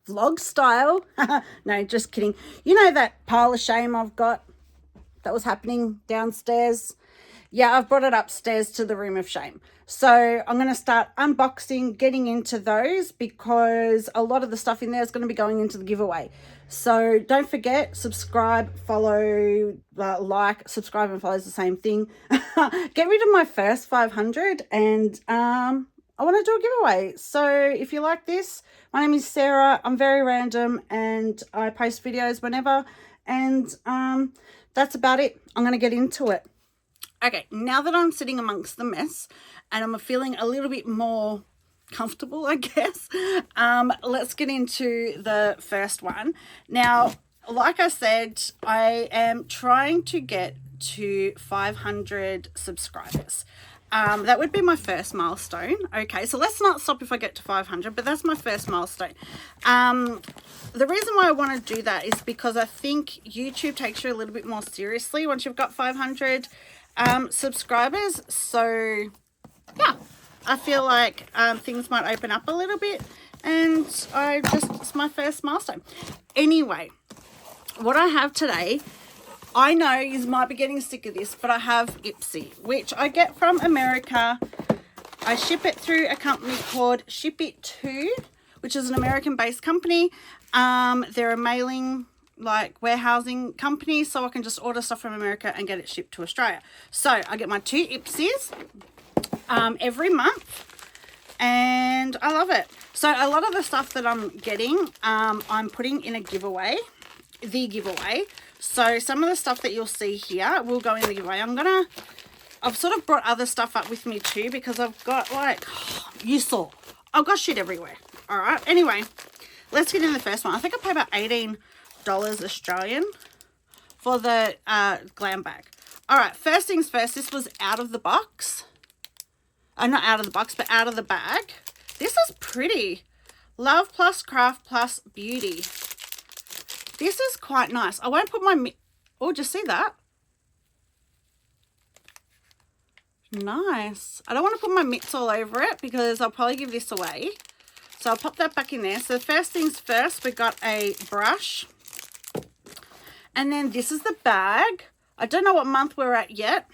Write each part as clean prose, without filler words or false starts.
vlog style. No, just kidding. You know that pile of shame I've got that was happening downstairs? Yeah, I've brought it upstairs to the room of shame. So I'm going to start unboxing, getting into those, because a lot of the stuff in there is going to be going into the giveaway. So don't forget, subscribe, follow, like, subscribe and follow is the same thing. Get rid of my first 500 and I want to do a giveaway. So if you like this, my name is Sarah. I'm very random and I post videos whenever. And that's about it. I'm going to get into it. Okay, now that I'm sitting amongst the mess and I'm feeling a little bit more comfortable, I guess, let's get into the first one. Now, like I said, I am trying to get to 500 subscribers. That would be my first milestone. Okay, so let's not stop if I get to 500, but that's my first milestone. The reason why I want to do that is because I think YouTube takes you a little bit more seriously once you've got 500 subscribers. So yeah, I feel like things might open up a little bit, and it's my first milestone. Anyway, what I have today, I know you might be getting sick of this, but I have Ipsy, which I get from America. I ship it through a company called Shipito, which is an American-based company. They're a mailing, like, warehousing company, so I can just order stuff from America and get it shipped to Australia. So I get my 2 Ipsys every month, and I love it. So a lot of the stuff that I'm getting, I'm putting in a giveaway, So some of the stuff that you'll see here will go in the giveaway. I've sort of brought other stuff up with me too, because I've got, like, you saw, I've got shit everywhere. All right. Anyway, let's get in the first one. I think I paid about $18 Australian for the glam bag. All right. First things first, this was out of the box. Not out of the box, but out of the bag. This is pretty. Love plus craft plus beauty. This is quite nice. I won't put my... Oh, just see that? Nice. I don't want to put my mitts all over it because I'll probably give this away. So I'll pop that back in there. So first things first, we got a brush. And then this is the bag. I don't know what month we're at yet.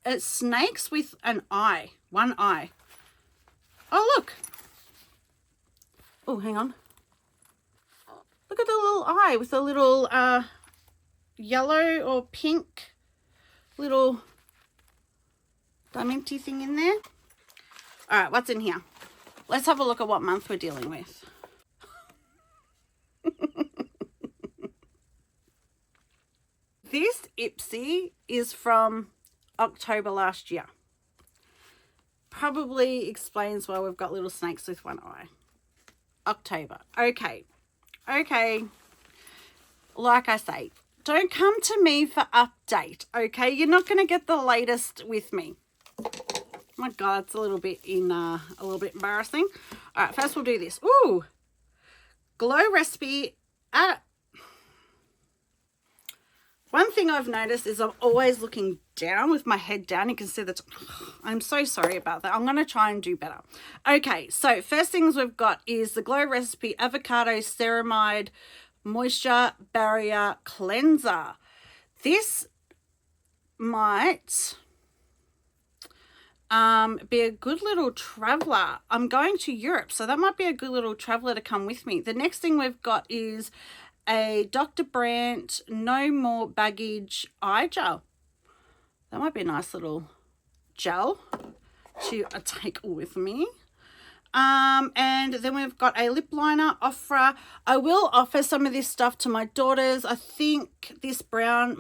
It's snakes with an eye. One eye. Oh, look. Oh, hang on. Look at the little eye with a little yellow or pink little diamanty thing in there. All right, what's in here? Let's have a look at what month we're dealing with. This Ipsy is from October last year. Probably explains why we've got little snakes with one eye. October. Okay. Like I say, don't come to me for update, okay? You're not going to get the latest with me. Oh my God, it's a little bit embarrassing. All right, first we'll do this. Ooh, glow recipe. One thing I've noticed is I'm always looking down with my head down. You can see that. I'm so sorry about that. I'm going to try and do better. Okay, so first things we've got is the Glow Recipe Avocado Ceramide Moisture Barrier Cleanser. This might be a good little traveler. I'm going to Europe, so that might be a good little traveler to come with me. The next thing we've got is a Dr. Brandt No More Baggage Eye Gel. That might be a nice little gel to take with me. And then we've got a lip liner offer. I will offer some of this stuff to my daughters. I think this brown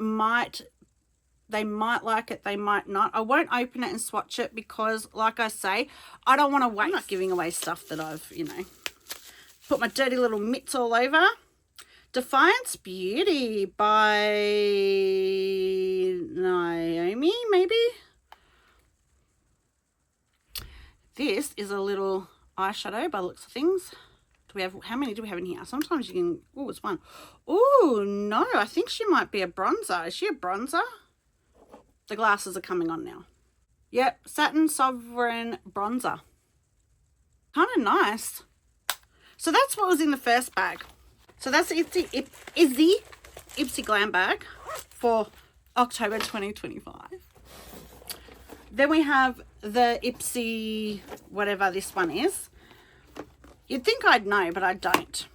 they might like it, they might not. I won't open it and swatch it because, like I say, I don't want to waste. I'm not giving away stuff that I've, put my dirty little mitts all over. Defiance Beauty by Naomi, maybe? This is a little eyeshadow by the looks of things. How many do we have in here? Sometimes you can, oh, it's one. Oh, no, I think she might be a bronzer. Is she a bronzer? The glasses are coming on now. Yep, Satin Sovereign Bronzer. Kind of nice. So that's what was in the first bag. So that's the Ipsy Glam bag for October 2025. Then we have the Ipsy, whatever this one is. You'd think I'd know, but I don't.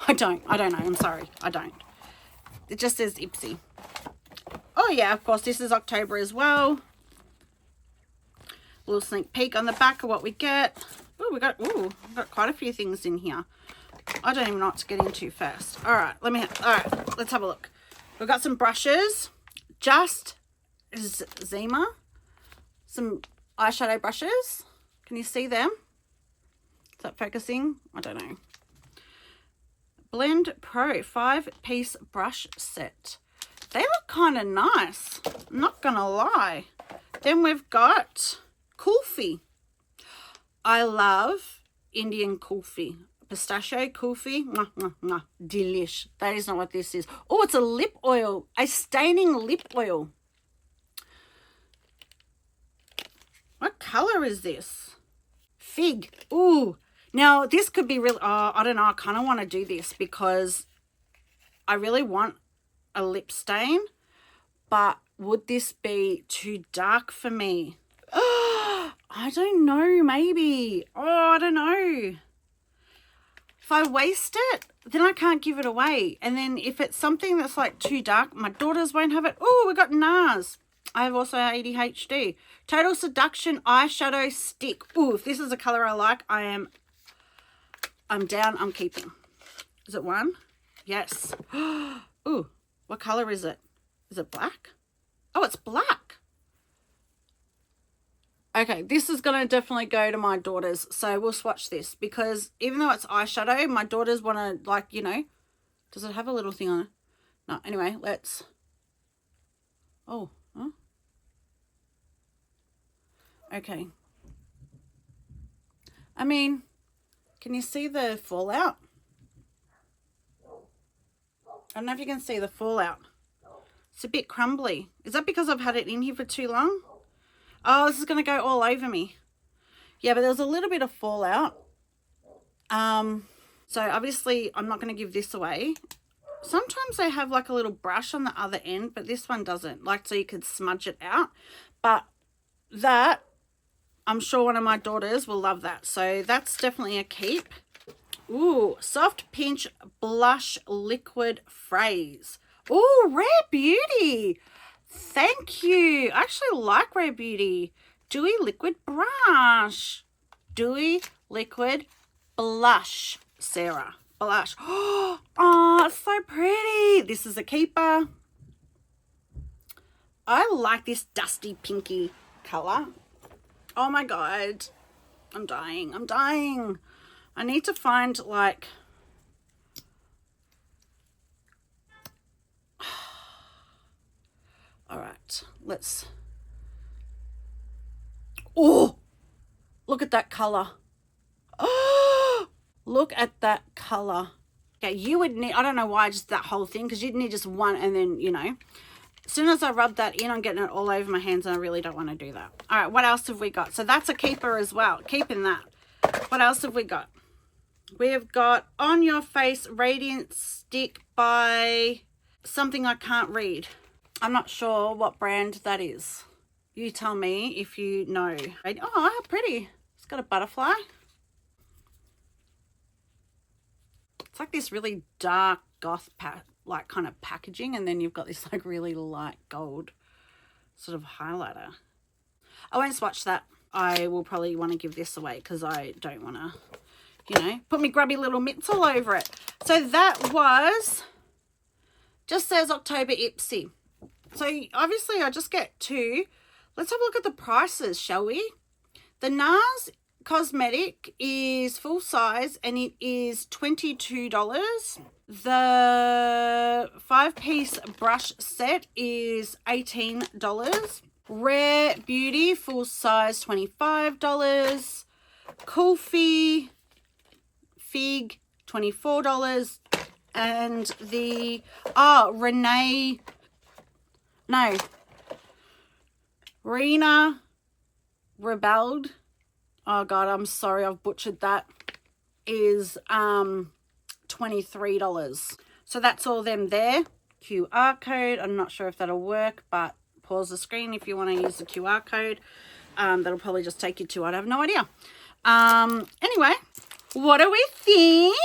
I don't know. I'm sorry. I don't. It just says Ipsy. Oh, yeah, of course, this is October as well. Little sneak peek on the back of what we get. Oh, we've got quite a few things in here. I don't even know what to get into first. All right, let's have a look. We've got some brushes. Just Zima. Some eyeshadow brushes. Can you see them? Is that focusing? I don't know. Blend Pro 5-piece brush set. They look kind of nice. I'm not going to lie. Then we've got kulfi. I love Indian kulfi. Pistachio kulfi. Mwah, mwah, mwah. Delish. That is not what this is. Oh, it's a lip oil. A staining lip oil. What color is this? Fig. Ooh. Now, this could be really... Oh, I don't know. I kind of want to do this because I really want a lip stain. But would this be too dark for me? I don't know. Maybe. Oh, I don't know. If I waste it, then I can't give it away. And then if it's something that's like too dark, my daughters won't have it. Oh, we got NARS. I have also ADHD. Total Seduction eyeshadow stick. Ooh, if this is a color I like, I'm down. I'm keeping. Is it one? Yes. Ooh, what color is it? Is it black? Oh, it's black. Okay, this is going to definitely go to my daughters. So we'll swatch this because even though it's eyeshadow, my daughters want to, like, you know, does it have a little thing on it? No, anyway, let's. Oh, huh? Okay. I mean, can you see the fallout? I don't know if you can see the fallout. It's a bit crumbly. Is that because I've had it in here for too long? Oh, this is going to go all over me. Yeah, but there's a little bit of fallout. So obviously I'm not going to give this away. Sometimes they have like a little brush on the other end, but this one doesn't. Like, so you could smudge it out. But that, I'm sure one of my daughters will love that. So that's definitely a keep. Ooh, Soft Pinch Blush Liquid Phrase. Ooh, Rare Beauty. Thank you. I actually like Rare Beauty. Dewy Liquid Brush. Dewy Liquid Blush, Sarah. Blush. Oh, it's so pretty. This is a keeper. I like this dusty pinky color. Oh my God. I'm dying. I'm dying. I need to find like... All right, let's... Oh, look at that color. Oh, look at that color. Okay, you would need... I don't know why just that whole thing, because you'd need just one and then, you know. As soon as I rub that in, I'm getting it all over my hands and I really don't want to do that. All right, what else have we got? So that's a keeper as well. Keeping that. What else have we got? We have got On Your Face Radiant Stick by something I can't read. I'm not sure what brand that is. You tell me if you know. Oh, how pretty. It's got a butterfly. It's like this really dark goth like kind of packaging, and then you've got this like really light gold sort of highlighter. I won't swatch that. I will probably want to give this away because I don't want to, you know, put me grubby little mitts all over it. So that was, just says October Ipsy. So obviously I just get two. Let's have a look at the prices, shall we? The NARS Cosmetic is full size and it is $22. The 5-piece brush set is $18. Rare Beauty full size $25. Kulfi Fig $24. And the Rena Rebelled. Oh God, I'm sorry, I've butchered that. is $23. So that's all them there. QR code. I'm not sure if that'll work, but pause the screen if you want to use the QR code. That'll probably just take you to, I have no idea. Anyway, what do we think?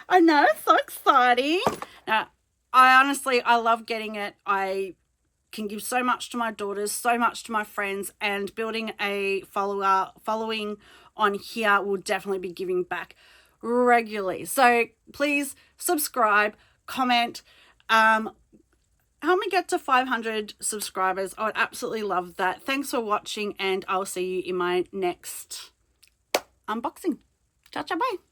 I know, it's so exciting. Now, I love getting it. I can give so much to my daughters, so much to my friends, and building a following on here will definitely be giving back regularly. So please subscribe, comment, help me get to 500 subscribers. I would absolutely love that. Thanks for watching, and I'll see you in my next unboxing. Ciao, ciao, bye.